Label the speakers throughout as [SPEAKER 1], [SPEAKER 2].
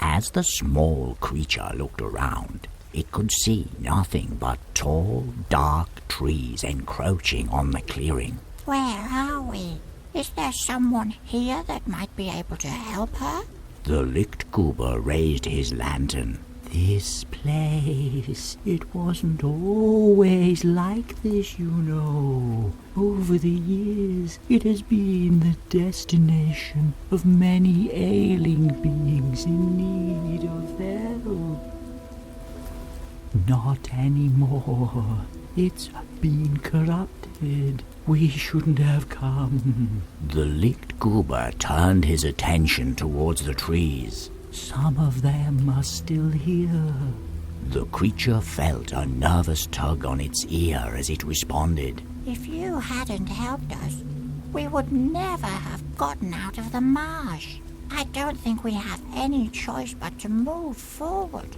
[SPEAKER 1] As the small creature looked around, it could see nothing but tall, dark trees encroaching on the clearing.
[SPEAKER 2] Where are we? Is there someone here that might be able to help her?
[SPEAKER 1] The Lichtgruber raised his lantern. This place, it wasn't always like this, you know. Over the years, it has been the destination of many ailing beings in need of help. Not anymore. It's been corrupted. We shouldn't have come. The Lichtgruber turned his attention towards the trees. Some of them are still here. The creature felt a nervous tug on its ear as it responded.
[SPEAKER 2] If you hadn't helped us, we would never have gotten out of the marsh. I don't think we have any choice but to move forward.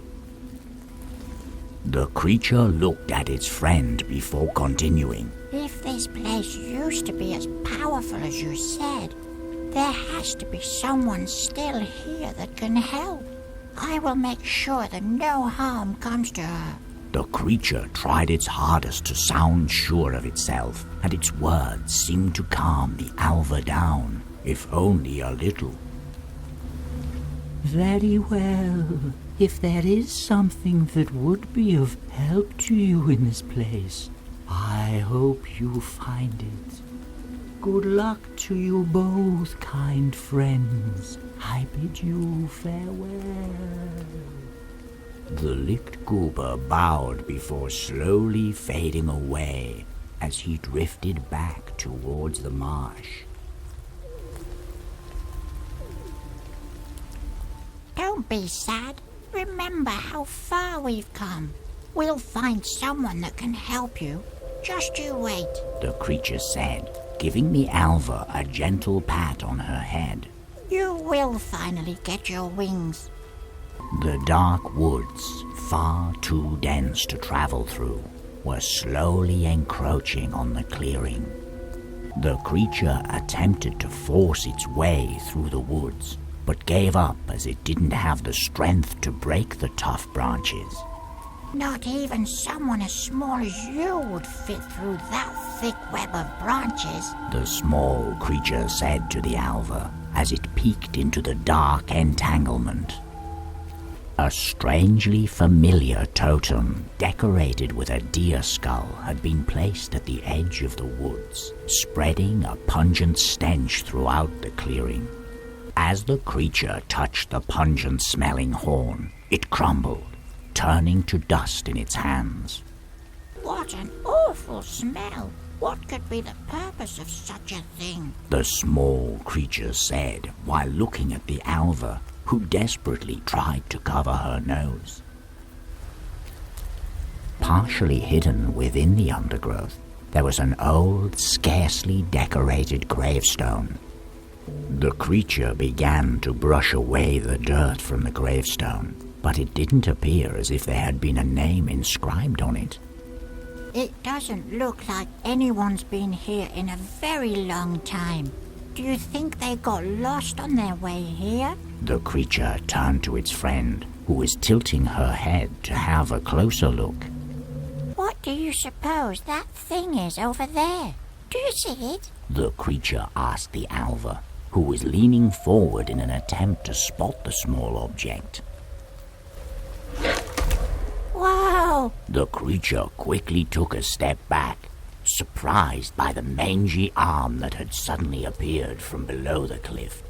[SPEAKER 1] The creature looked at its friend before continuing.
[SPEAKER 2] If this place used to be as powerful as you said, there has to be someone still here that can help. I will make sure that no harm comes to her.
[SPEAKER 1] The creature tried its hardest to sound sure of itself, and its words seemed to calm the Alva down, if only a little. Very well. If there is something that would be of help to you in this place, I hope you find it. Good luck to you both, kind friends. I bid you farewell. The Lichtgruber bowed before slowly fading away as he drifted back towards the marsh.
[SPEAKER 2] Don't be sad. Remember how far we've come. We'll find someone that can help you. Just you wait,
[SPEAKER 1] the creature said, giving the Alva a gentle pat on her head.
[SPEAKER 2] You will finally get your wings.
[SPEAKER 1] The dark woods, far too dense to travel through, were slowly encroaching on the clearing. The creature attempted to force its way through the woods, but gave up as it didn't have the strength to break the tough branches.
[SPEAKER 2] Not even someone as small as you would fit through that thick web of branches,
[SPEAKER 1] the small creature said to the Alva as it peeked into the dark entanglement. A strangely familiar totem, decorated with a deer skull, had been placed at the edge of the woods, spreading a pungent stench throughout the clearing. As the creature touched the pungent-smelling horn, it crumbled, turning to dust in its hands.
[SPEAKER 2] What an awful smell! What could be the purpose of such a thing?
[SPEAKER 1] The small creature said while looking at the Alva, who desperately tried to cover her nose. Partially hidden within the undergrowth, there was an old, scarcely decorated gravestone. The creature began to brush away the dirt from the gravestone, but it didn't appear as if there had been a name inscribed on it.
[SPEAKER 2] It doesn't look like anyone's been here in a very long time. Do you think they got lost on their way here?
[SPEAKER 1] The creature turned to its friend, who was tilting her head to have a closer look.
[SPEAKER 2] What do you suppose that thing is over there? Do you see it?
[SPEAKER 1] The creature asked the Alva, who was leaning forward in an attempt to spot the small object.
[SPEAKER 2] Whoa!
[SPEAKER 1] The creature quickly took a step back, surprised by the mangy arm that had suddenly appeared from below the cliff.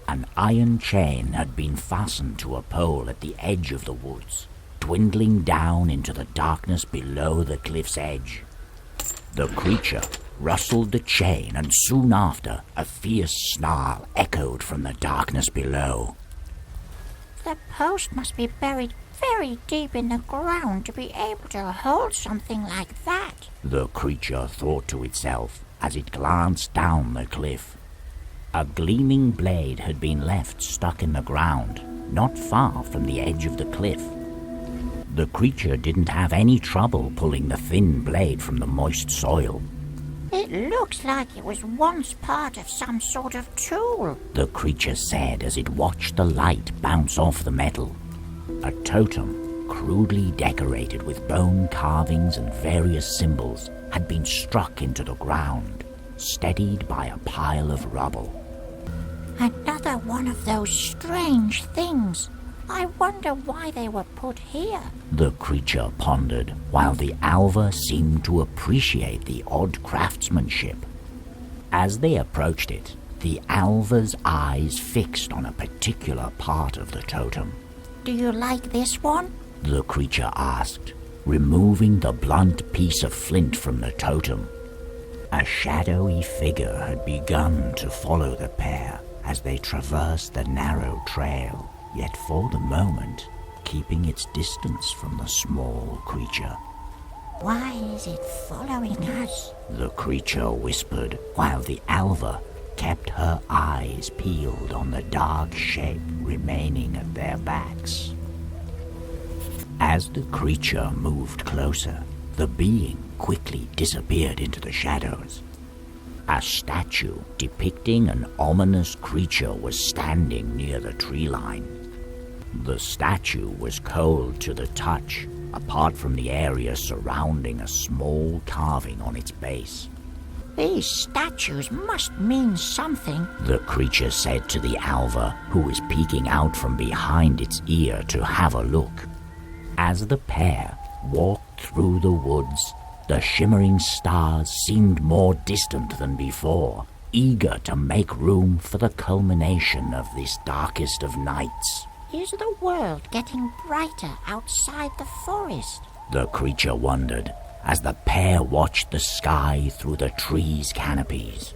[SPEAKER 1] An iron chain had been fastened to a pole at the edge of the woods, dwindling down into the darkness below the cliff's edge. The creature rustled the chain, and soon after, a fierce snarl echoed from the darkness below.
[SPEAKER 2] The post must be buried very deep in the ground to be able to hold something like that,
[SPEAKER 1] the creature thought to itself as it glanced down the cliff. A gleaming blade had been left stuck in the ground, not far from the edge of the cliff. The creature didn't have any trouble pulling the thin blade from the moist soil.
[SPEAKER 2] It looks like it was once part of some sort of tool,
[SPEAKER 1] the creature said as it watched the light bounce off the metal. A totem, crudely decorated with bone carvings and various symbols, had been struck into the ground, steadied by a pile of rubble.
[SPEAKER 2] Another one of those strange things. I wonder why they were put here,
[SPEAKER 1] the creature pondered, while the Alva seemed to appreciate the odd craftsmanship. As they approached it, the Alva's eyes fixed on a particular part of the totem.
[SPEAKER 2] Do you like this one?
[SPEAKER 1] The creature asked, removing the blunt piece of flint from the totem. A shadowy figure had begun to follow the pair as they traversed the narrow trail, yet for the moment keeping its distance from the small creature.
[SPEAKER 2] Why is it following us?
[SPEAKER 1] The creature whispered, while the Alva kept her eyes peeled on the dark shape remaining at their backs. As the creature moved closer, the being quickly disappeared into the shadows. A statue depicting an ominous creature was standing near the tree line. The statue was cold to the touch, apart from the area surrounding a small carving on its base.
[SPEAKER 2] These statues must mean something,
[SPEAKER 1] the creature said to the Alva, who was peeking out from behind its ear to have a look. As the pair walked through the woods, the shimmering stars seemed more distant than before, eager to make room for the culmination of this darkest of nights.
[SPEAKER 2] Is the world getting brighter outside the forest?
[SPEAKER 1] The creature wondered as the pair watched the sky through the trees' canopies.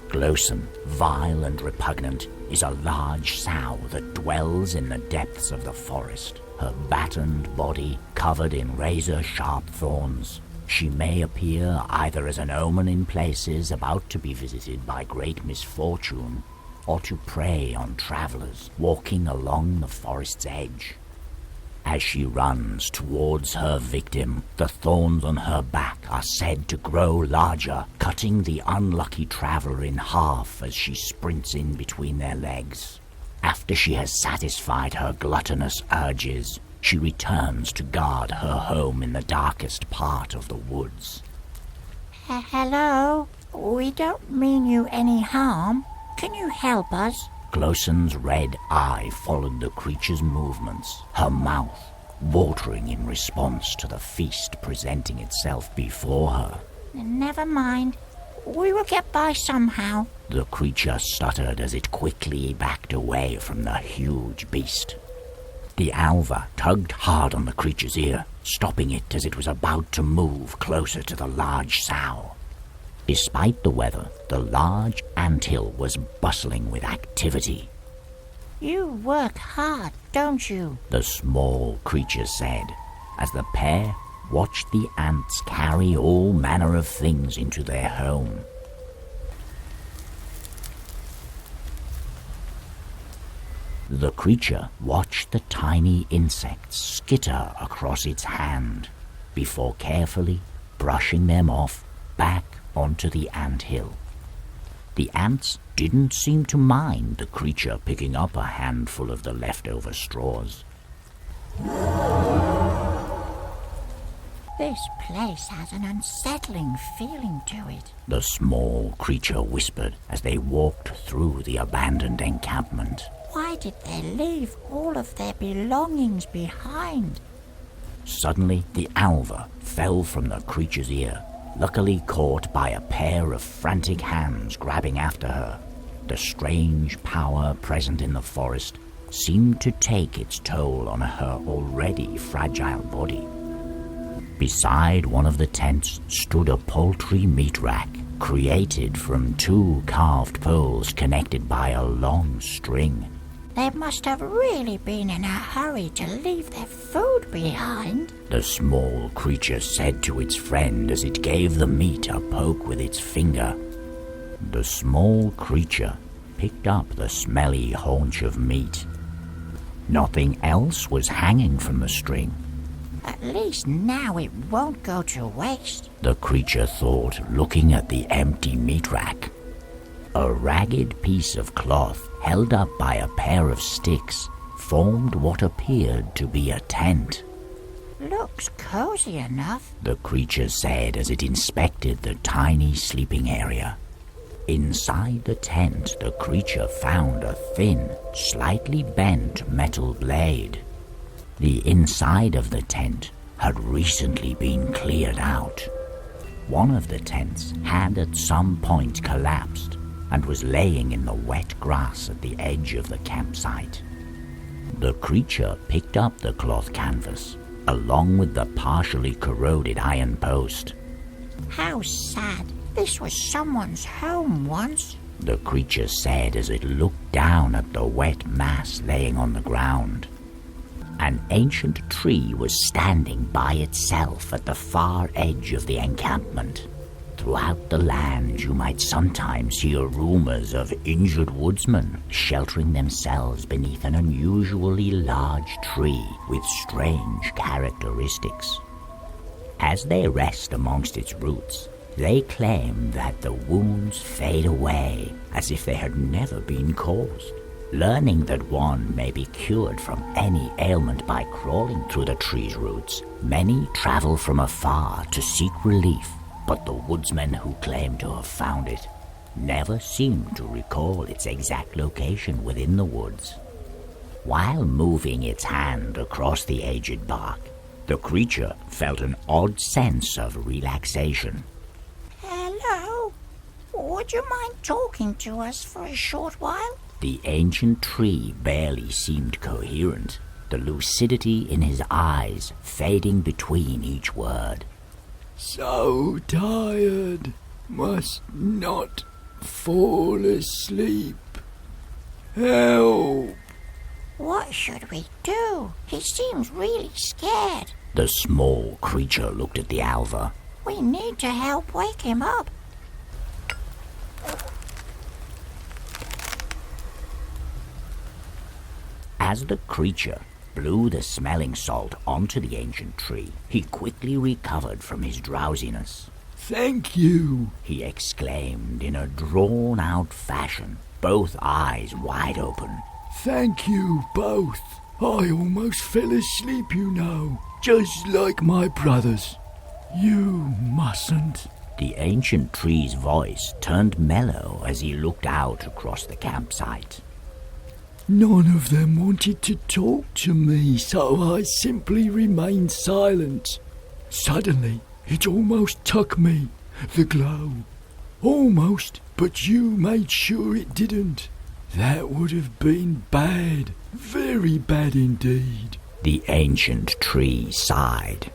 [SPEAKER 1] Glowson, vile and repugnant, is a large sow that dwells in the depths of the forest, her battened body covered in razor-sharp thorns. She may appear either as an omen in places about to be visited by great misfortune, or to prey on travelers walking along the forest's edge. As she runs towards her victim, the thorns on her back are said to grow larger, cutting the unlucky traveler in half as she sprints in between their legs. After she has satisfied her gluttonous urges, she returns to guard her home in the darkest part of the woods.
[SPEAKER 2] Hello? We don't mean you any harm. Can you help us?
[SPEAKER 1] Glowson's red eye followed the creature's movements, her mouth watering in response to the feast presenting itself before her.
[SPEAKER 2] Never mind. We will get by somehow,
[SPEAKER 1] the creature stuttered as it quickly backed away from the huge beast. The Alva tugged hard on the creature's ear, stopping it as it was about to move closer to the large sow. Despite the weather, the large anthill was bustling with activity.
[SPEAKER 2] You work hard, don't you?
[SPEAKER 1] The small creature said, as the pair watched the ants carry all manner of things into their home. The creature watched the tiny insects skitter across its hand before carefully brushing them off back onto the anthill. The ants didn't seem to mind the creature picking up a handful of the leftover straws.
[SPEAKER 2] This place has an unsettling feeling to it,
[SPEAKER 1] the small creature whispered as they walked through the abandoned encampment.
[SPEAKER 2] Why did they leave all of their belongings behind?
[SPEAKER 1] Suddenly, the Alva fell from the creature's ear, luckily caught by a pair of frantic hands grabbing after her. The strange power present in the forest seemed to take its toll on her already fragile body. Beside one of the tents stood a poultry meat rack, created from 2 carved poles connected by a long string.
[SPEAKER 2] They must have really been in a hurry to leave their food behind,
[SPEAKER 1] the small creature said to its friend as it gave the meat a poke with its finger. The small creature picked up the smelly haunch of meat. Nothing else was hanging from the string.
[SPEAKER 2] At least now it won't go to waste,
[SPEAKER 1] the creature thought, looking at the empty meat rack. A ragged piece of cloth held up by a pair of sticks formed what appeared to be a tent.
[SPEAKER 2] Looks cozy enough,
[SPEAKER 1] The creature said as it inspected the tiny sleeping area. Inside the tent, the creature found a thin, slightly bent metal blade. The inside of the tent had recently been cleared out. One of the tents had at some point collapsed and was laying in the wet grass at the edge of the campsite. The creature picked up the cloth canvas, along with the partially corroded iron post.
[SPEAKER 2] How sad. This was someone's home once.
[SPEAKER 1] The creature said as it looked down at the wet mass laying on the ground. An ancient tree was standing by itself at the far edge of the encampment. Throughout the land you might sometimes hear rumors of injured woodsmen sheltering themselves beneath an unusually large tree with strange characteristics. As they rest amongst its roots, they claim that the wounds fade away as if they had never been caused. Learning that one may be cured from any ailment by crawling through the tree's roots, many travel from afar to seek relief, but the woodsmen who claim to have found it never seem to recall its exact location within the woods. While moving its hand across the aged bark, the creature felt an odd sense of relaxation.
[SPEAKER 2] Hello? Would you mind talking to us for a short while?
[SPEAKER 1] The ancient tree barely seemed coherent, the lucidity in his eyes fading between each word.
[SPEAKER 3] So tired, must not fall asleep. Help!
[SPEAKER 2] What should we do? He seems really scared.
[SPEAKER 1] The small creature looked at the Alva.
[SPEAKER 2] We need to help wake him up.
[SPEAKER 1] As the creature blew the smelling salt onto the ancient tree, he quickly recovered from his drowsiness.
[SPEAKER 3] Thank you!
[SPEAKER 1] He exclaimed in a drawn-out fashion, both eyes wide open.
[SPEAKER 3] Thank you both. I almost fell asleep, you know, just like my brothers. You mustn't.
[SPEAKER 1] The ancient tree's voice turned mellow as he looked out across the campsite.
[SPEAKER 3] None of them wanted to talk to me, so I simply remained silent. Suddenly, it almost took me, the glow. Almost, but you made sure it didn't. That would have been bad, very bad indeed.
[SPEAKER 1] The ancient tree sighed.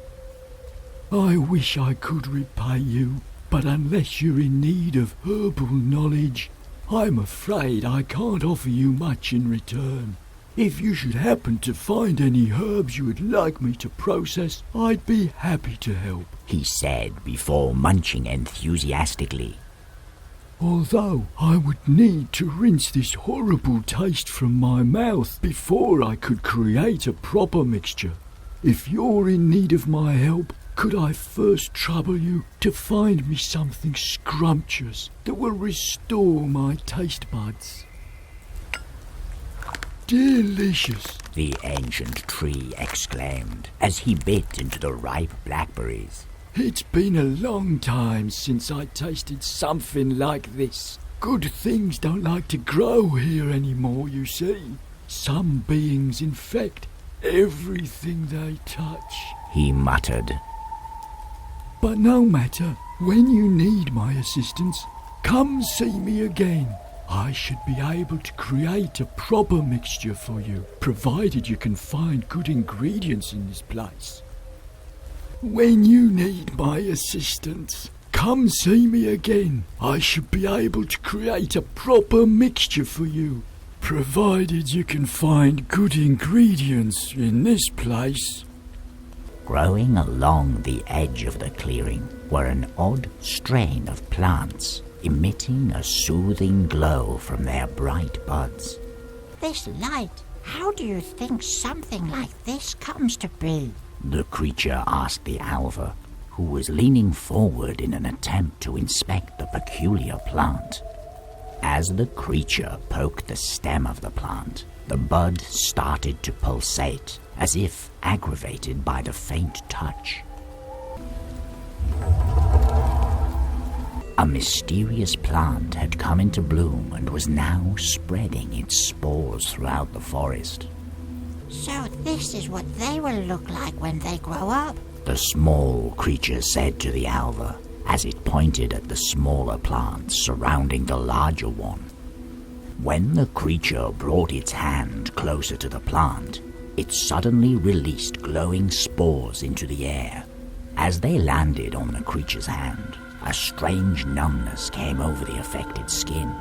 [SPEAKER 3] I wish I could repay you, but unless you're in need of herbal knowledge, I'm afraid I can't offer you much in return. If you should happen to find any herbs you would like me to process, I'd be happy to help,
[SPEAKER 1] he said before munching enthusiastically.
[SPEAKER 3] Although I would need to rinse this horrible taste from my mouth before I could create a proper mixture. If you're in need of my help, could I first trouble you to find me something scrumptious that will restore my taste buds? Delicious!
[SPEAKER 1] The ancient tree exclaimed as he bit into the ripe blackberries.
[SPEAKER 3] It's been a long time since I tasted something like this. Good things don't like to grow here anymore, you see. Some beings infect everything they touch,
[SPEAKER 1] he muttered.
[SPEAKER 3] But no matter, when you need my assistance, come see me again. I should be able to create a proper mixture for you, provided you can find good ingredients in this place. When you need my assistance, come see me again. I should be able to create a proper mixture for you, provided you can find good ingredients in this place.
[SPEAKER 1] Growing along the edge of the clearing were an odd strain of plants, emitting a soothing glow from their bright buds.
[SPEAKER 2] This light, how do you think something like this comes to be?
[SPEAKER 1] the creature asked the Alva, who was leaning forward in an attempt to inspect the peculiar plant. As the creature poked the stem of the plant, the bud started to pulsate, as if aggravated by the faint touch. A mysterious plant had come into bloom and was now spreading its spores throughout the forest.
[SPEAKER 2] So this is what they will look like when they grow up,
[SPEAKER 1] the small creature said to the Alva, as it pointed at the smaller plants surrounding the larger one. When the creature brought its hand closer to the plant, it suddenly released glowing spores into the air. As they landed on the creature's hand, a strange numbness came over the affected skin.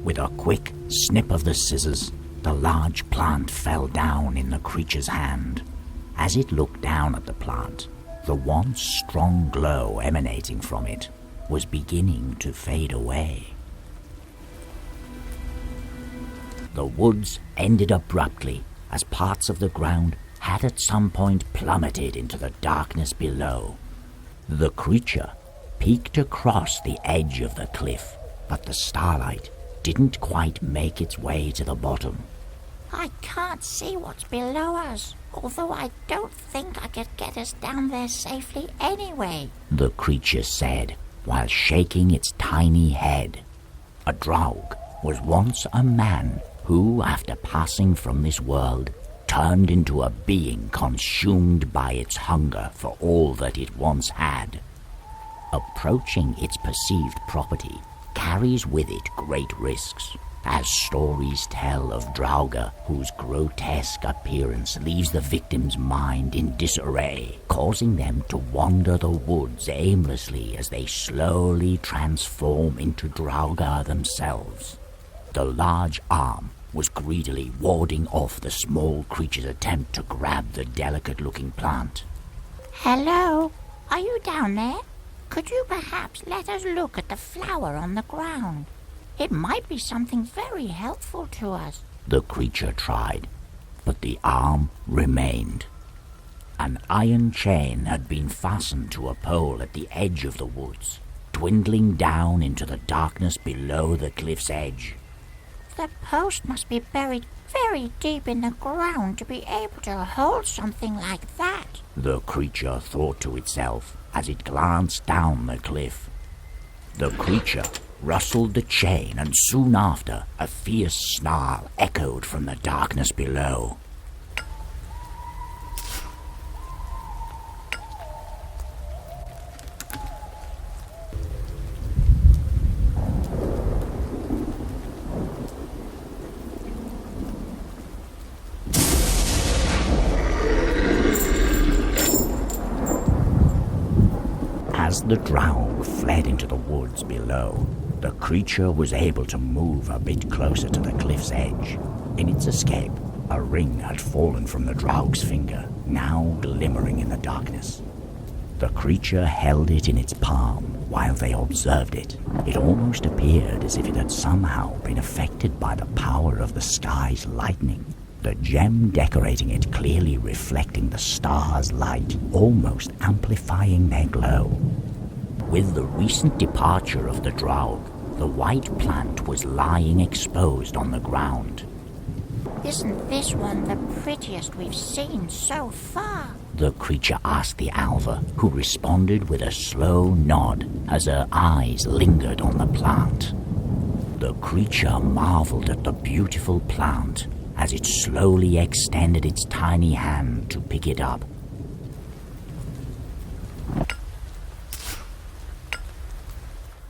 [SPEAKER 1] With a quick snip of the scissors, the large plant fell down in the creature's hand. As it looked down at the plant, the once strong glow emanating from it was beginning to fade away. The woods ended abruptly as parts of the ground had at some point plummeted into the darkness below. The creature peeked across the edge of the cliff, but the starlight didn't quite make its way to the bottom.
[SPEAKER 2] I can't see what's below us, although I don't think I could get us down there safely anyway,
[SPEAKER 1] the creature said, while shaking its tiny head. A Draug was once a man who, after passing from this world, turned into a being consumed by its hunger for all that it once had. Approaching its perceived property carries with it great risks, as stories tell of Drauga whose grotesque appearance leaves the victim's mind in disarray, causing them to wander the woods aimlessly as they slowly transform into Drauga themselves. The large arm was greedily warding off the small creature's attempt to grab the delicate-looking plant.
[SPEAKER 2] Hello? Are you down there? Could you perhaps let us look at the flower on the ground? It might be something very helpful to us.
[SPEAKER 1] The creature tried, but the arm remained. An iron chain had been fastened to a pole at the edge of the woods, dwindling down into the darkness below the cliff's edge.
[SPEAKER 2] The post must be buried very deep in the ground to be able to hold something like that,
[SPEAKER 1] the creature thought to itself as it glanced down the cliff. The creature rustled the chain, and soon after, a fierce snarl echoed from the darkness below. As the Draug fled into the woods below, the creature was able to move a bit closer to the cliff's edge. In its escape, a ring had fallen from the Draug's finger, now glimmering in the darkness. The creature held it in its palm while they observed it. It almost appeared as if it had somehow been affected by the power of the sky's lightning, the gem decorating it clearly reflecting the star's light, almost amplifying their glow. With the recent departure of the Draug, the white plant was lying exposed on the ground.
[SPEAKER 2] Isn't this one the prettiest we've seen so far?
[SPEAKER 1] The creature asked the Alva, who responded with a slow nod as her eyes lingered on the plant. The creature marveled at the beautiful plant as it slowly extended its tiny hand to pick it up.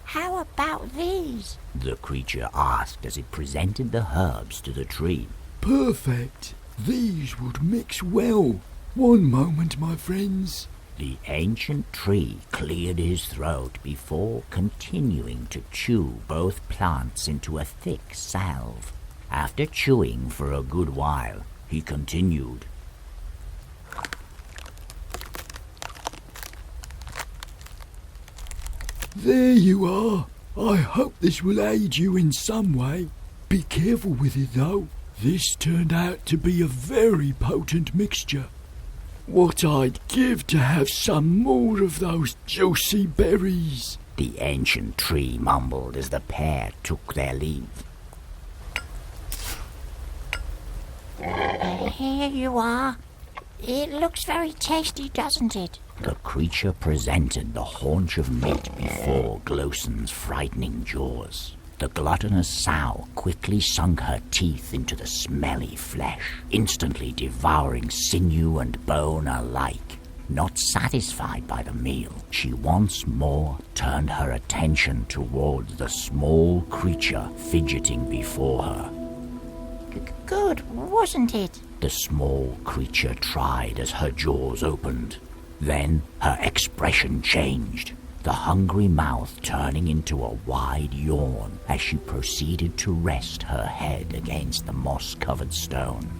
[SPEAKER 2] How about these?
[SPEAKER 1] The creature asked as it presented the herbs to the tree.
[SPEAKER 3] Perfect. These would mix well. One moment, my friends.
[SPEAKER 1] The ancient tree cleared his throat before continuing to chew both plants into a thick salve. After chewing for a good while, he continued.
[SPEAKER 3] There you are. I hope this will aid you in some way. Be careful with it, though. This turned out to be a very potent mixture. What I'd give to have some more of those juicy berries.
[SPEAKER 1] The ancient tree mumbled as the pair took their leave.
[SPEAKER 2] Here you are. It looks very tasty, doesn't it?
[SPEAKER 1] The creature presented the haunch of meat before Gloson's frightening jaws. The gluttonous sow quickly sunk her teeth into the smelly flesh, instantly devouring sinew and bone alike. Not satisfied by the meal, she once more turned her attention towards the small creature fidgeting before her.
[SPEAKER 2] Good, wasn't it?
[SPEAKER 1] The small creature tried as her jaws opened. Then her expression changed, the hungry mouth turning into a wide yawn as she proceeded to rest her head against the moss-covered stone.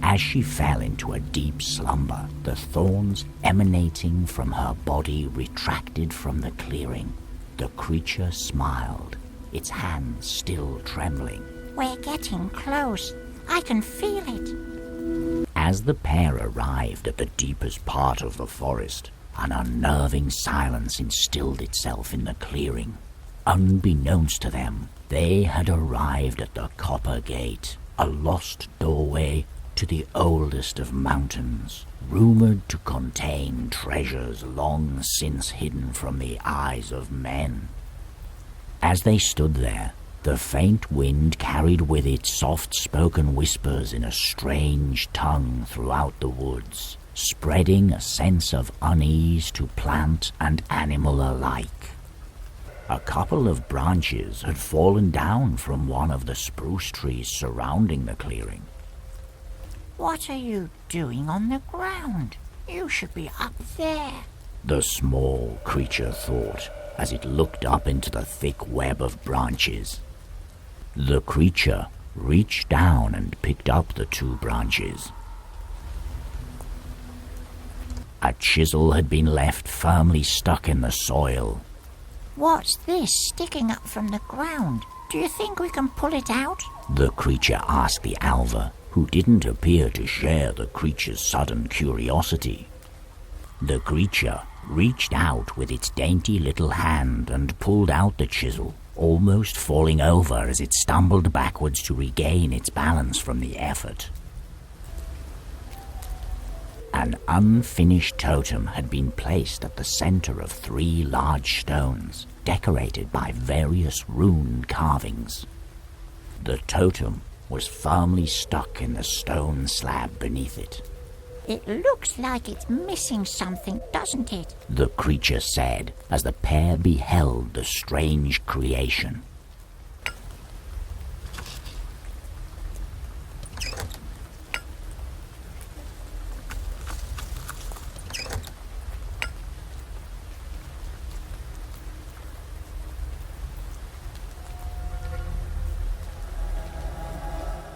[SPEAKER 1] As she fell into a deep slumber, the thorns emanating from her body retracted from the clearing. The creature smiled, its hands still trembling.
[SPEAKER 2] We're getting close. I can feel it.
[SPEAKER 1] As the pair arrived at the deepest part of the forest, an unnerving silence instilled itself in the clearing. Unbeknownst to them, they had arrived at the Copper Gate, a lost doorway to the oldest of mountains, rumored to contain treasures long since hidden from the eyes of men. As they stood there, the faint wind carried with it soft-spoken whispers in a strange tongue throughout the woods, spreading a sense of unease to plant and animal alike. A couple of branches had fallen down from one of the spruce trees surrounding the clearing.
[SPEAKER 2] What are you doing on the ground? You should be up there.
[SPEAKER 1] The small creature thought as it looked up into the thick web of branches. The creature reached down and picked up the two branches. A chisel had been left firmly stuck in the soil.
[SPEAKER 2] What's this sticking up from the ground? Do you think we can pull it out?
[SPEAKER 1] The creature asked the Alva, who didn't appear to share the creature's sudden curiosity. The creature reached out with its dainty little hand and pulled out the chisel, almost falling over as it stumbled backwards to regain its balance from the effort. An unfinished totem had been placed at the center of 3 large stones, decorated by various rune carvings. The totem was firmly stuck in the stone slab beneath it.
[SPEAKER 2] It looks like it's missing something, doesn't it?
[SPEAKER 1] The creature said as the pair beheld the strange creation.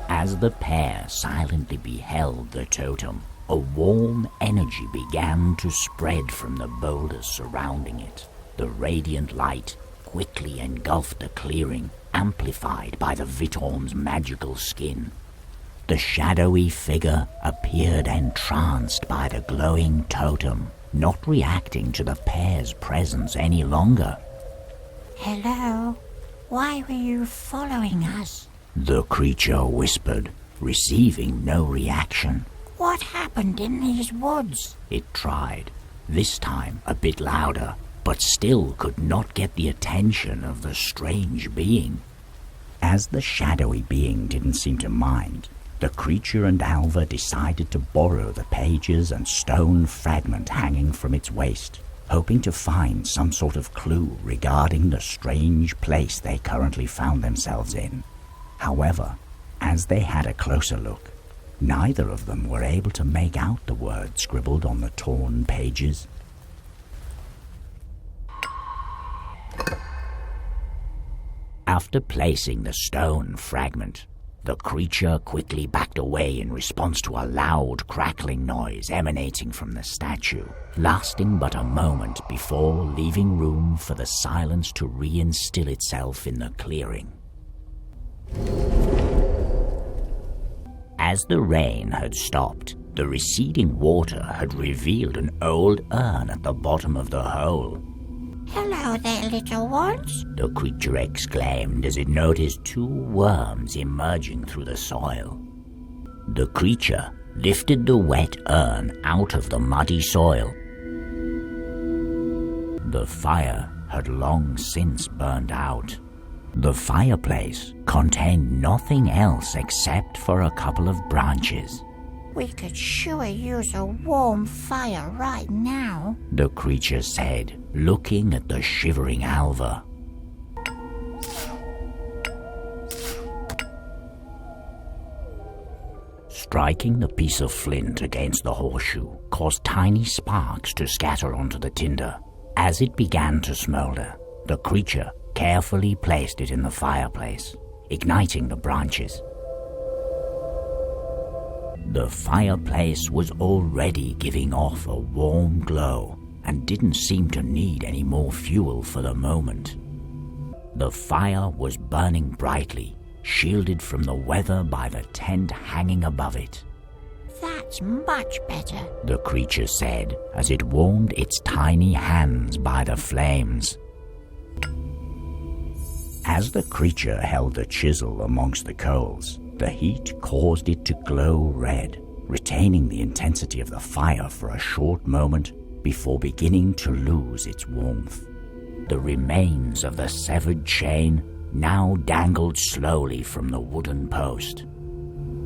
[SPEAKER 1] As the pair silently beheld the totem, a warm energy began to spread from the boulders surrounding it. The radiant light quickly engulfed the clearing, amplified by the Vitorm's magical skin. The shadowy figure appeared entranced by the glowing totem, not reacting to the pair's presence any longer.
[SPEAKER 2] Hello? Why were you following us?
[SPEAKER 1] The creature whispered, receiving no reaction.
[SPEAKER 2] What happened in these woods?
[SPEAKER 1] It tried, this time a bit louder, but still could not get the attention of the strange being. As the shadowy being didn't seem to mind, the creature and Alva decided to borrow the pages and stone fragment hanging from its waist, hoping to find some sort of clue regarding the strange place they currently found themselves in. However, as they had a closer look, neither of them were able to make out the words scribbled on the torn pages. After placing the stone fragment, The creature quickly backed away in response to a loud crackling noise emanating from the statue, lasting but a moment before leaving room for the silence to reinstill itself in the clearing. As the rain had stopped, the receding water had revealed an old urn at the bottom of the hole.
[SPEAKER 2] Hello there, little ones.
[SPEAKER 1] The creature exclaimed as it noticed two worms emerging through the soil. The creature lifted the wet urn out of the muddy soil. The fire had long since burned out. The fireplace contained nothing else except for a couple of branches.
[SPEAKER 2] We could sure use a warm fire right now,
[SPEAKER 1] the creature said, looking at the shivering Alva. Striking the piece of flint against the horseshoe caused tiny sparks to scatter onto the tinder. As it began to smolder, the creature carefully placed it in the fireplace, igniting the branches. The fireplace was already giving off a warm glow and didn't seem to need any more fuel for the moment. The fire was burning brightly, shielded from the weather by the tent hanging above it.
[SPEAKER 2] That's much better,
[SPEAKER 1] the creature said as it warmed its tiny hands by the flames. As the creature held the chisel amongst the coals, the heat caused it to glow red, retaining the intensity of the fire for a short moment before beginning to lose its warmth. The remains of the severed chain now dangled slowly from the wooden post.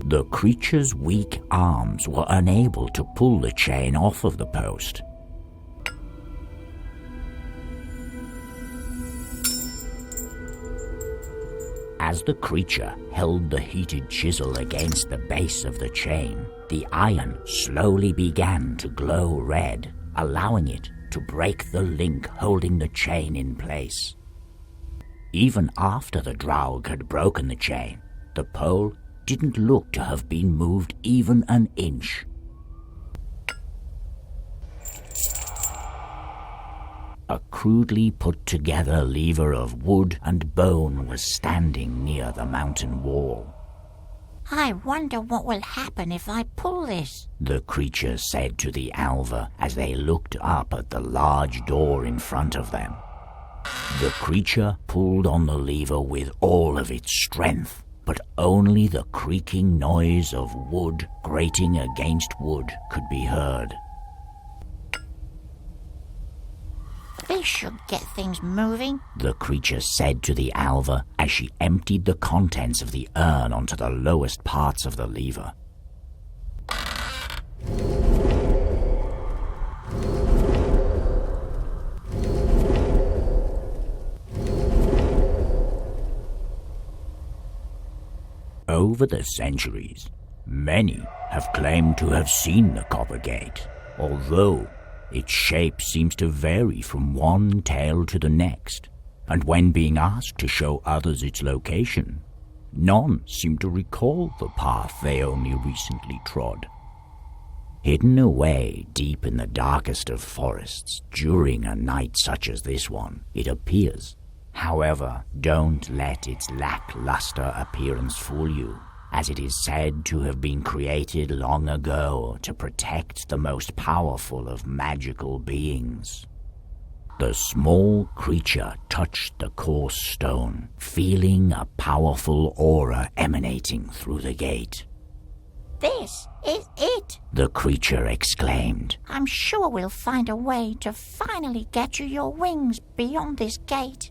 [SPEAKER 1] The creature's weak arms were unable to pull the chain off of the post. As the creature held the heated chisel against the base of the chain, the iron slowly began to glow red, allowing it to break the link holding the chain in place. Even after the Draug had broken the chain, the pole didn't look to have been moved even an inch. A crudely put-together lever of wood and bone was standing near the mountain wall.
[SPEAKER 2] I wonder what will happen if I pull this,
[SPEAKER 1] the creature said to the Alva as they looked up at the large door in front of them. The creature pulled on the lever with all of its strength, but only the creaking noise of wood grating against wood could be heard.
[SPEAKER 2] This should get things moving,
[SPEAKER 1] the creature said to the Alva as she emptied the contents of the urn onto the lowest parts of the lever. Over the centuries, many have claimed to have seen the Copper Gate, although its shape seems to vary from one tale to the next, and when being asked to show others its location, none seem to recall the path they only recently trod. Hidden away deep in the darkest of forests during a night such as this one, it appears. However, don't let its lackluster appearance fool you, as it is said to have been created long ago to protect the most powerful of magical beings. The small creature touched the coarse stone, feeling a powerful aura emanating through the gate.
[SPEAKER 2] This is it,
[SPEAKER 1] the creature exclaimed.
[SPEAKER 2] I'm sure we'll find a way to finally get you your wings beyond this gate.